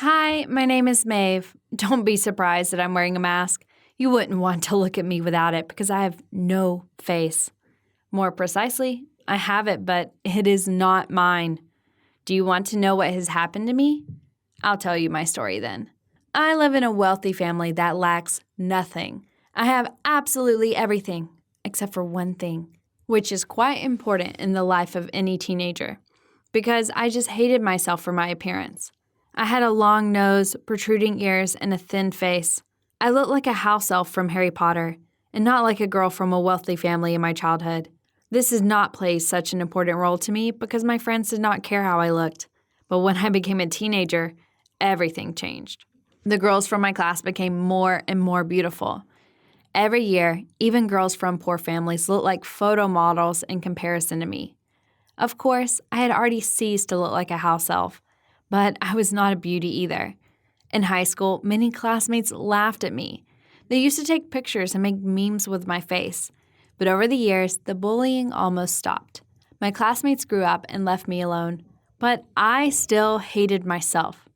Hi, my name is Maeve. Don't be surprised that I'm wearing a mask. You wouldn't want to look at me without it because I have no face. More precisely, I have it, but it is not mine. Do you want to know what has happened to me? I'll tell you my story then. I live in a wealthy family that lacks nothing. I have absolutely everything, except for one thing, which is quite important in the life of any teenager, because I just hated myself for my appearance. I had a long nose, protruding ears, and a thin face. I looked like a house elf from Harry Potter, and not like a girl from a wealthy family in my childhood. This did not play such an important role to me because my friends did not care how I looked. But when I became a teenager, everything changed. The girls from my class became more and more beautiful. Every year, even girls from poor families looked like photo models in comparison to me. Of course, I had already ceased to look like a house elf, but I was not a beauty either. In high school, many classmates laughed at me. They used to take pictures and make memes with my face. But over the years, the bullying almost stopped. My classmates grew up and left me alone. But I still hated myself.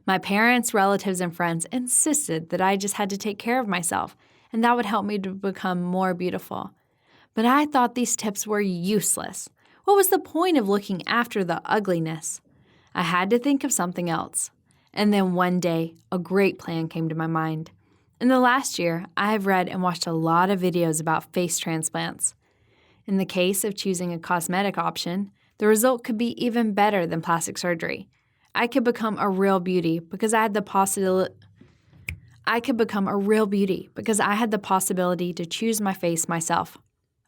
My parents, relatives, and friends insisted that I just had to take care of myself, and that would help me to become more beautiful. But I thought these tips were useless. What was the point of looking after the ugliness? I had to think of something else. And then one day, a great plan came to my mind. In the last year, I have read and watched a lot of videos about face transplants. In the case of choosing a cosmetic option, the result could be even better than plastic surgery. I could become a real beauty because I had the possibility to choose my face myself.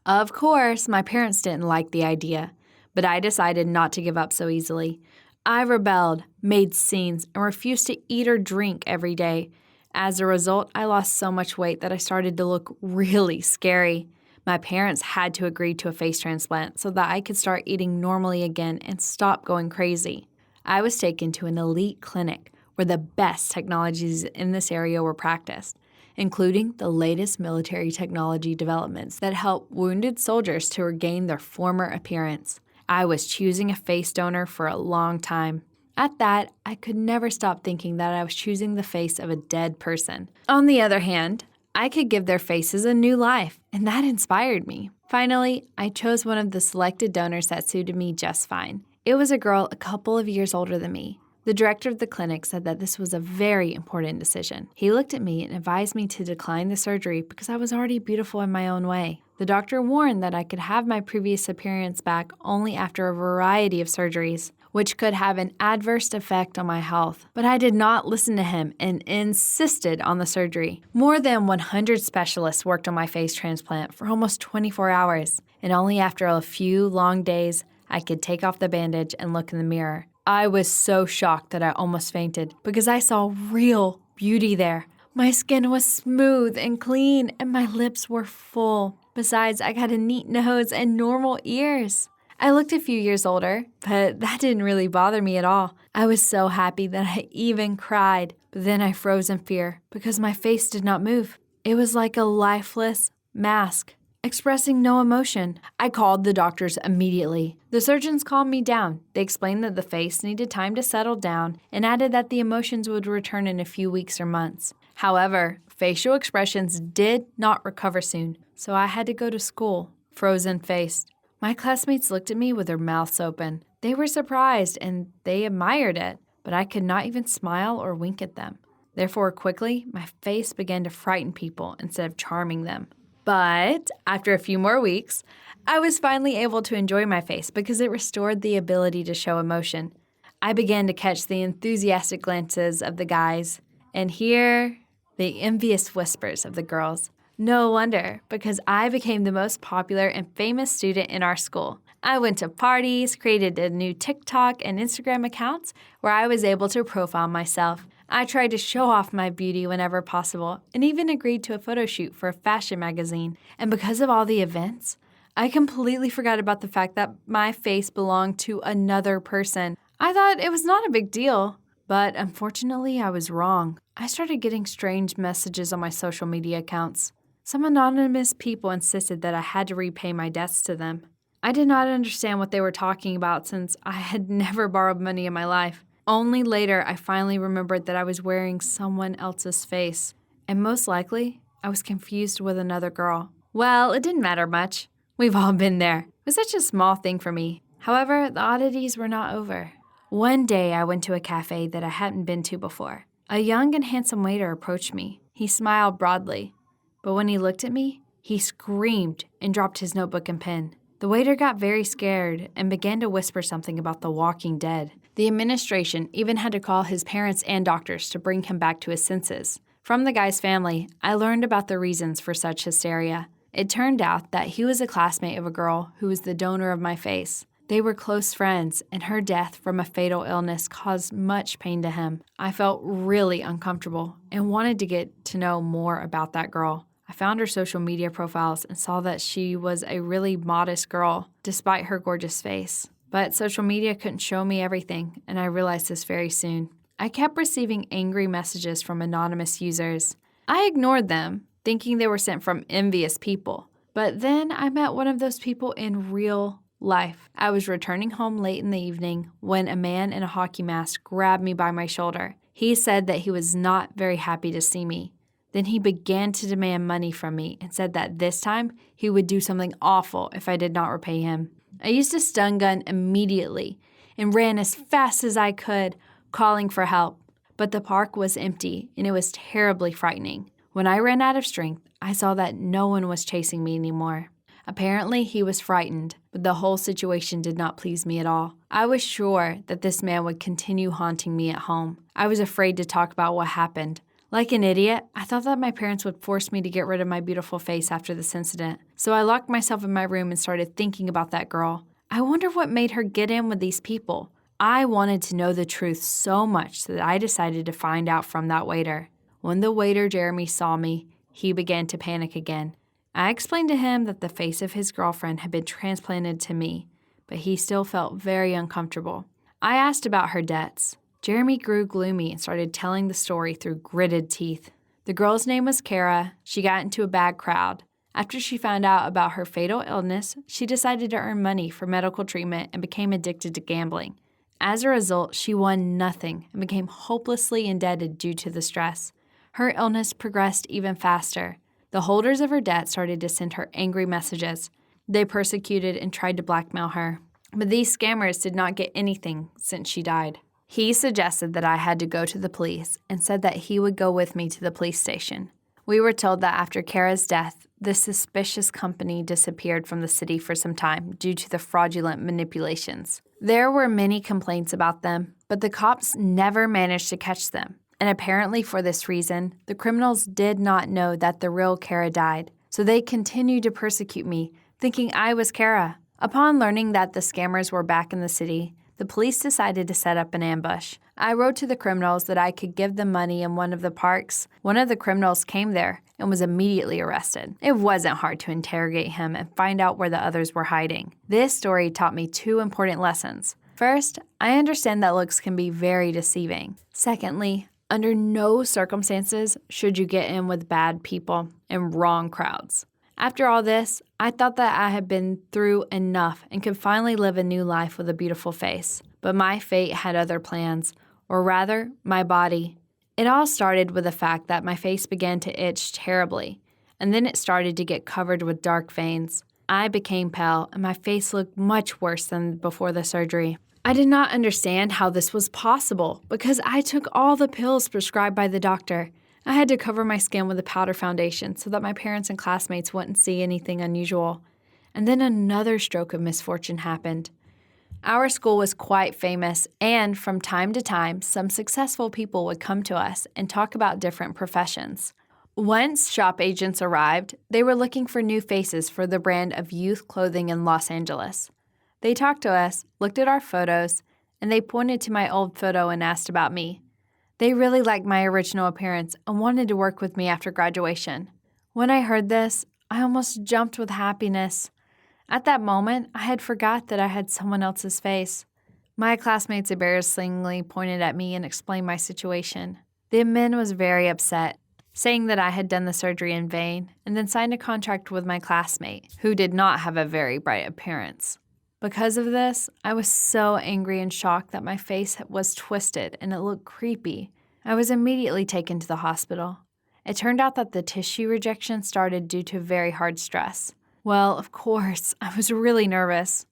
Of course, my parents didn't like the idea, but I decided not to give up so easily. I rebelled, made scenes, and refused to eat or drink every day. As a result, I lost so much weight that I started to look really scary. My parents had to agree to a face transplant so that I could start eating normally again and stop going crazy. I was taken to an elite clinic where the best technologies in this area were practiced, including the latest military technology developments that help wounded soldiers to regain their former appearance. I was choosing a face donor for a long time. At that, I could never stop thinking that I was choosing the face of a dead person. On the other hand, I could give their faces a new life, and that inspired me. Finally, I chose one of the selected donors that suited me just fine. It was a girl a couple of years older than me. The director of the clinic said that this was a very important decision. He looked at me and advised me to decline the surgery because I was already beautiful in my own way. The doctor warned that I could have my previous appearance back only after a variety of surgeries, which could have an adverse effect on my health. But I did not listen to him and insisted on the surgery. More than 100 specialists worked on my face transplant for almost 24 hours, and only after a few long days, I could take off the bandage and look in the mirror. I was so shocked that I almost fainted because I saw real beauty there. My skin was smooth and clean, and my lips were full. Besides, I got a neat nose and normal ears. I looked a few years older, but that didn't really bother me at all. I was so happy that I even cried, but then I froze in fear because my face did not move. It was like a lifeless mask, expressing no emotion. I called the doctors immediately. The surgeons calmed me down. They explained that the face needed time to settle down and added that the emotions would return in a few weeks or months. However, facial expressions did not recover soon, so I had to go to school, frozen-faced. My classmates looked at me with their mouths open. They were surprised and they admired it, but I could not even smile or wink at them. Therefore, quickly, my face began to frighten people instead of charming them. But after a few more weeks, I was finally able to enjoy my face because it restored the ability to show emotion. I began to catch the enthusiastic glances of the guys and hear the envious whispers of the girls. No wonder, because I became the most popular and famous student in our school. I went to parties, created a new TikTok and Instagram accounts where I was able to profile myself. I tried to show off my beauty whenever possible and even agreed to a photo shoot for a fashion magazine. And because of all the events, I completely forgot about the fact that my face belonged to another person. I thought it was not a big deal, but unfortunately I was wrong. I started getting strange messages on my social media accounts. Some anonymous people insisted that I had to repay my debts to them. I did not understand what they were talking about since I had never borrowed money in my life. Only later, I finally remembered that I was wearing someone else's face. And most likely, I was confused with another girl. Well, it didn't matter much. We've all been there. It was such a small thing for me. However, the oddities were not over. One day, I went to a cafe that I hadn't been to before. A young and handsome waiter approached me. He smiled broadly. But when he looked at me, he screamed and dropped his notebook and pen. The waiter got very scared and began to whisper something about the walking dead. The administration even had to call his parents and doctors to bring him back to his senses. From the guy's family, I learned about the reasons for such hysteria. It turned out that he was a classmate of a girl who was the donor of my face. They were close friends, and her death from a fatal illness caused much pain to him. I felt really uncomfortable and wanted to get to know more about that girl. I found her social media profiles and saw that she was a really modest girl, despite her gorgeous face. But social media couldn't show me everything, and I realized this very soon. I kept receiving angry messages from anonymous users. I ignored them, thinking they were sent from envious people. But then I met one of those people in real life. I was returning home late in the evening when a man in a hockey mask grabbed me by my shoulder. He said that he was not very happy to see me. Then he began to demand money from me and said that this time he would do something awful if I did not repay him. I used a stun gun immediately and ran as fast as I could, calling for help. But the park was empty and it was terribly frightening. When I ran out of strength, I saw that no one was chasing me anymore. Apparently, he was frightened, but the whole situation did not please me at all. I was sure that this man would continue haunting me at home. I was afraid to talk about what happened. Like an idiot, I thought that my parents would force me to get rid of my beautiful face after this incident. So I locked myself in my room and started thinking about that girl. I wonder what made her get in with these people. I wanted to know the truth so much that I decided to find out from that waiter. When the waiter Jeremy saw me, he began to panic again. I explained to him that the face of his girlfriend had been transplanted to me, but he still felt very uncomfortable. I asked about her debts. Jeremy grew gloomy and started telling the story through gritted teeth. The girl's name was Kara. She got into a bad crowd. After she found out about her fatal illness, she decided to earn money for medical treatment and became addicted to gambling. As a result, she won nothing and became hopelessly indebted due to the stress. Her illness progressed even faster. The holders of her debt started to send her angry messages. They persecuted and tried to blackmail her. But these scammers did not get anything since she died. He suggested that I had to go to the police and said that he would go with me to the police station. We were told that after Kara's death, the suspicious company disappeared from the city for some time due to the fraudulent manipulations. There were many complaints about them, but the cops never managed to catch them. And apparently for this reason, the criminals did not know that the real Kara died, so they continued to persecute me, thinking I was Kara. Upon learning that the scammers were back in the city, the police decided to set up an ambush. I wrote to the criminals that I could give them money in one of the parks. One of the criminals came there and was immediately arrested. It wasn't hard to interrogate him and find out where the others were hiding. This story taught me two important lessons. First, I understand that looks can be very deceiving. Secondly, under no circumstances should you get in with bad people and wrong crowds. After all this, I thought that I had been through enough and could finally live a new life with a beautiful face. But my fate had other plans, or rather, my body. It all started with the fact that my face began to itch terribly, and then it started to get covered with dark veins. I became pale, and my face looked much worse than before the surgery. I did not understand how this was possible because I took all the pills prescribed by the doctor. I had to cover my skin with a powder foundation so that my parents and classmates wouldn't see anything unusual. And then another stroke of misfortune happened. Our school was quite famous, and from time to time, some successful people would come to us and talk about different professions. Once shop agents arrived, they were looking for new faces for the brand of youth clothing in Los Angeles. They talked to us, looked at our photos, and they pointed to my old photo and asked about me. They really liked my original appearance and wanted to work with me after graduation. When I heard this, I almost jumped with happiness. At that moment, I had forgot that I had someone else's face. My classmates embarrassingly pointed at me and explained my situation. The admin was very upset, saying that I had done the surgery in vain, and then signed a contract with my classmate, who did not have a very bright appearance. Because of this, I was so angry and shocked that my face was twisted and it looked creepy. I was immediately taken to the hospital. It turned out that the tissue rejection started due to very hard stress. Well, of course, I was really nervous.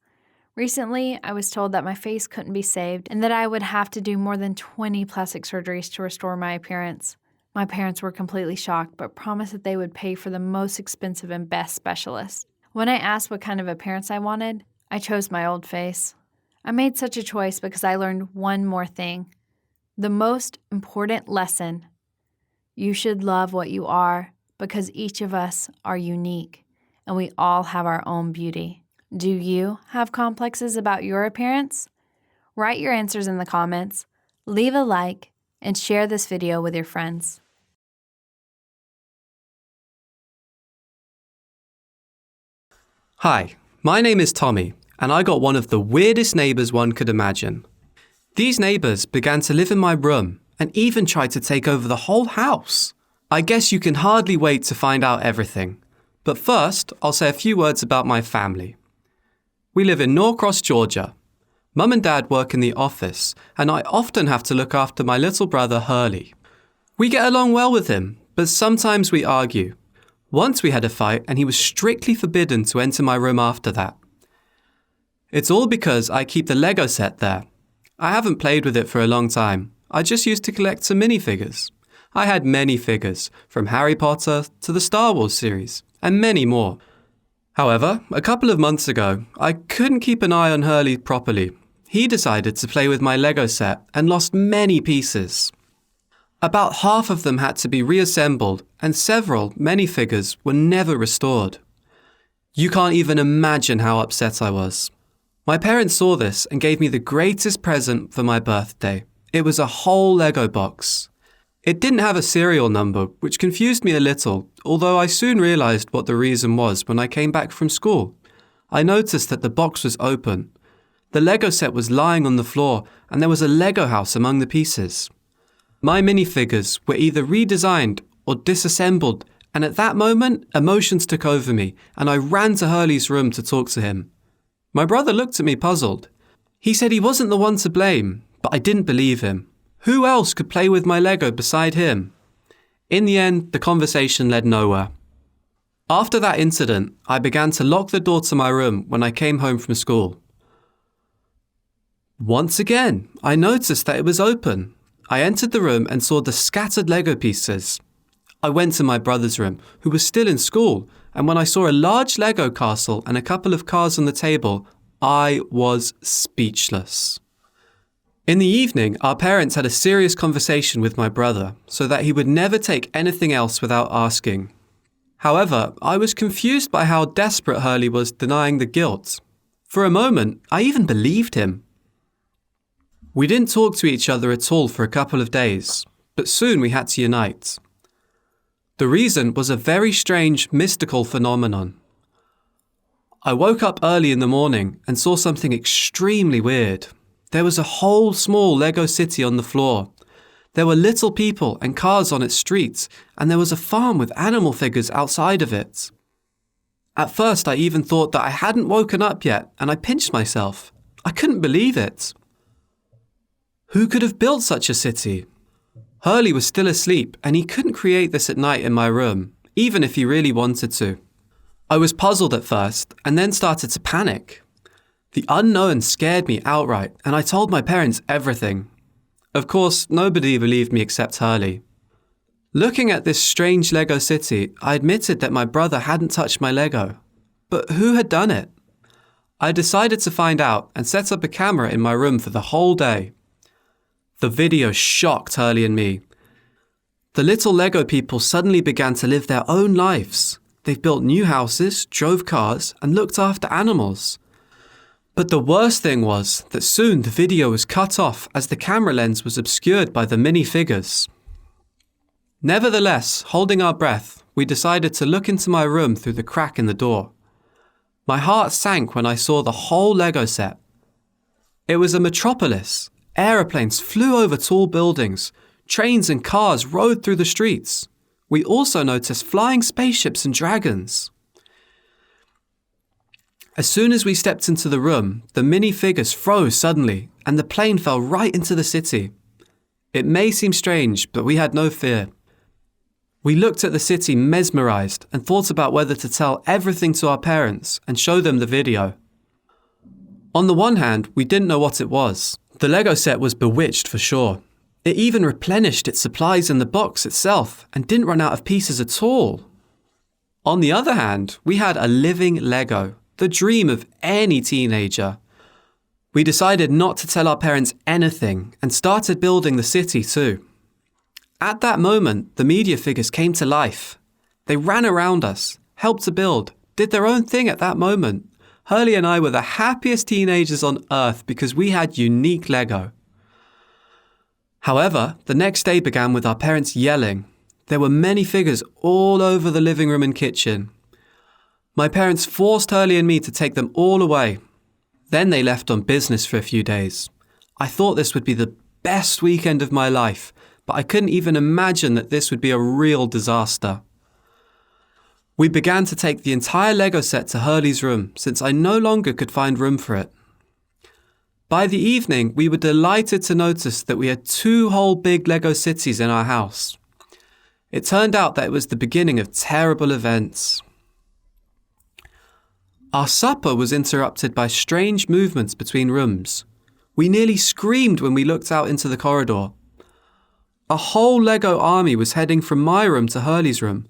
Recently, I was told that my face couldn't be saved and that I would have to do more than 20 plastic surgeries to restore my appearance. My parents were completely shocked, but promised that they would pay for the most expensive and best specialist. When I asked what kind of appearance I wanted, I chose my old face. I made such a choice because I learned one more thing. The most important lesson. You should love what you are because each of us are unique and we all have our own beauty. Do you have complexes about your appearance? Write your answers in the comments, leave a like, and share this video with your friends. Hi, my name is Tommy, and I got one of the weirdest neighbours one could imagine. These neighbours began to live in my room and even tried to take over the whole house. I guess you can hardly wait to find out everything. But first, I'll say a few words about my family. We live in Norcross, Georgia. Mum and Dad work in the office, and I often have to look after my little brother Hurley. We get along well with him, but sometimes we argue. Once we had a fight, and he was strictly forbidden to enter my room after that. It's all because I keep the Lego set there. I haven't played with it for a long time. I just used to collect some minifigures. I had many figures, from Harry Potter to the Star Wars series, and many more. However, a couple of months ago, I couldn't keep an eye on Hurley properly. He decided to play with my Lego set and lost many pieces. About half of them had to be reassembled, and several minifigures were never restored. You can't even imagine how upset I was. My parents saw this and gave me the greatest present for my birthday. It was a whole Lego box. It didn't have a serial number, which confused me a little, although I soon realized what the reason was when I came back from school. I noticed that the box was open. The Lego set was lying on the floor, and there was a Lego house among the pieces. My minifigures were either redesigned or disassembled, and at that moment, emotions took over me, and I ran to Hurley's room to talk to him. My brother looked at me puzzled. He said he wasn't the one to blame, but I didn't believe him. Who else could play with my Lego beside him? In the end, the conversation led nowhere. After that incident, I began to lock the door to my room when I came home from school. Once again, I noticed that it was open. I entered the room and saw the scattered Lego pieces. I went to my brother's room, who was still in school, and when I saw a large Lego castle and a couple of cars on the table, I was speechless. In the evening, our parents had a serious conversation with my brother so that he would never take anything else without asking. However, I was confused by how desperate Hurley was denying the guilt. For a moment, I even believed him. We didn't talk to each other at all for a couple of days, but soon we had to unite. The reason was a very strange, mystical phenomenon. I woke up early in the morning and saw something extremely weird. There was a whole small Lego city on the floor. There were little people and cars on its streets, and there was a farm with animal figures outside of it. At first, I even thought that I hadn't woken up yet, and I pinched myself. I couldn't believe it. Who could have built such a city? Hurley was still asleep, and he couldn't create this at night in my room, even if he really wanted to. I was puzzled at first, and then started to panic. The unknown scared me outright, and I told my parents everything. Of course, nobody believed me except Hurley. Looking at this strange Lego city, I admitted that my brother hadn't touched my Lego. But who had done it? I decided to find out and set up a camera in my room for the whole day. The video shocked Hurley and me. The little Lego people suddenly began to live their own lives. They've built new houses, drove cars, and looked after animals. But the worst thing was that soon the video was cut off as the camera lens was obscured by the minifigures. Nevertheless, holding our breath, we decided to look into my room through the crack in the door. My heart sank when I saw the whole Lego set. It was a metropolis. Aeroplanes flew over tall buildings. Trains and cars rode through the streets. We also noticed flying spaceships and dragons. As soon as we stepped into the room, the minifigures froze suddenly, and the plane fell right into the city. It may seem strange, but we had no fear. We looked at the city mesmerized and thought about whether to tell everything to our parents and show them the video. On the one hand, we didn't know what it was. The Lego set was bewitched for sure. It even replenished its supplies in the box itself and didn't run out of pieces at all. On the other hand, we had a living Lego, the dream of any teenager. We decided not to tell our parents anything and started building the city too. At that moment, the media figures came to life. They ran around us, helped to build, did their own thing at that moment. Hurley and I were the happiest teenagers on earth because we had unique Lego. However, the next day began with our parents yelling. There were many figures all over the living room and kitchen. My parents forced Hurley and me to take them all away. Then they left on business for a few days. I thought this would be the best weekend of my life, but I couldn't even imagine that this would be a real disaster. We began to take the entire Lego set to Hurley's room since I no longer could find room for it. By the evening, we were delighted to notice that we had 2 whole big Lego cities in our house. It turned out that it was the beginning of terrible events. Our supper was interrupted by strange movements between rooms. We nearly screamed when we looked out into the corridor. A whole Lego army was heading from my room to Hurley's room.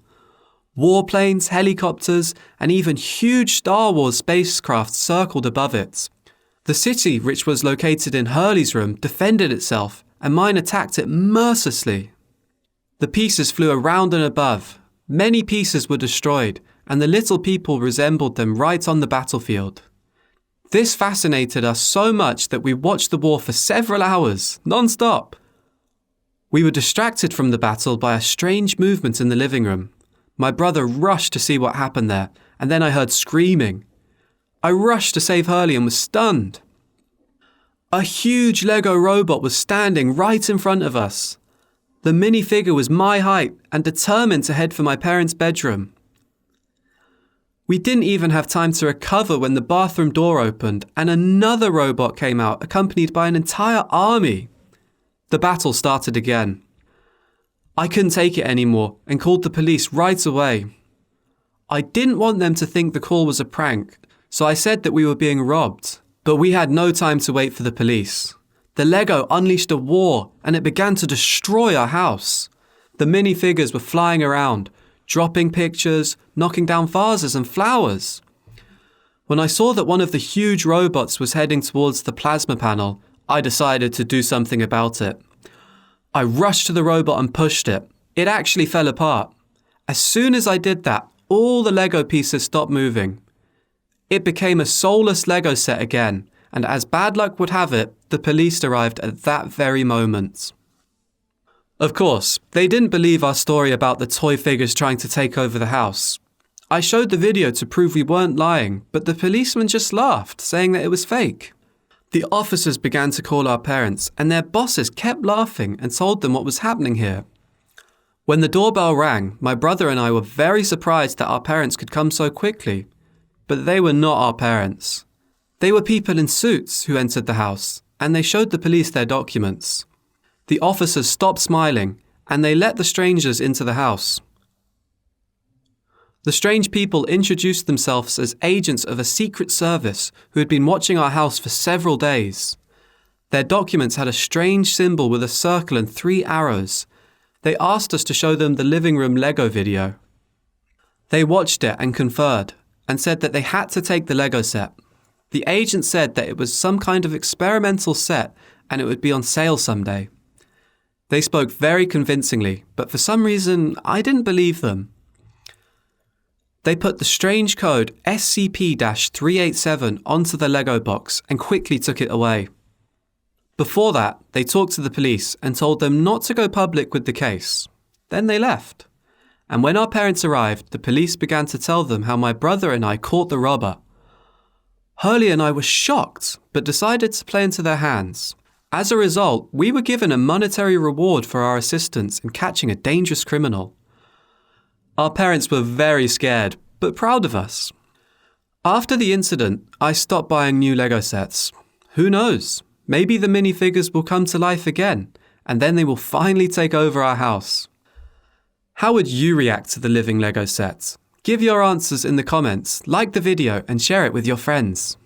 Warplanes, helicopters, and even huge Star Wars spacecraft circled above it. The city, which was located in Hurley's room, defended itself, and mine attacked it mercilessly. The pieces flew around and above. Many pieces were destroyed, and the little people resembled them right on the battlefield. This fascinated us so much that we watched the war for several hours, non-stop. We were distracted from the battle by a strange movement in the living room. My brother rushed to see what happened there, and then I heard screaming. I rushed to save Hurley and was stunned. A huge Lego robot was standing right in front of us. The minifigure was my height and determined to head for my parents' bedroom. We didn't even have time to recover when the bathroom door opened and another robot came out, accompanied by an entire army. The battle started again. I couldn't take it anymore and called the police right away. I didn't want them to think the call was a prank, so I said that we were being robbed. But we had no time to wait for the police. The Lego unleashed a war and it began to destroy our house. The minifigures were flying around, dropping pictures, knocking down vases and flowers. When I saw that one of the huge robots was heading towards the plasma panel, I decided to do something about it. I rushed to the robot and pushed it. It actually fell apart. As soon as I did that, all the Lego pieces stopped moving. It became a soulless Lego set again, and as bad luck would have it, the police arrived at that very moment. Of course, they didn't believe our story about the toy figures trying to take over the house. I showed the video to prove we weren't lying, but the policeman just laughed, saying that it was fake. The officers began to call our parents, and their bosses kept laughing and told them what was happening here. When the doorbell rang, my brother and I were very surprised that our parents could come so quickly. But they were not our parents. They were people in suits who entered the house, and they showed the police their documents. The officers stopped smiling, and they let the strangers into the house. The strange people introduced themselves as agents of a secret service who had been watching our house for several days. Their documents had a strange symbol with a circle and 3 arrows. They asked us to show them the living room Lego video. They watched it and conferred, and said that they had to take the Lego set. The agent said that it was some kind of experimental set and it would be on sale someday. They spoke very convincingly, but for some reason, I didn't believe them. They put the strange code SCP-387 onto the Lego box and quickly took it away. Before that, they talked to the police and told them not to go public with the case. Then they left. And when our parents arrived, the police began to tell them how my brother and I caught the robber. Hurley and I were shocked, but decided to play into their hands. As a result, we were given a monetary reward for our assistance in catching a dangerous criminal. Our parents were very scared, but proud of us. After the incident, I stopped buying new Lego sets. Who knows? Maybe the minifigures will come to life again, and then they will finally take over our house. How would you react to the living Lego set? Give your answers in the comments, like the video, and share it with your friends.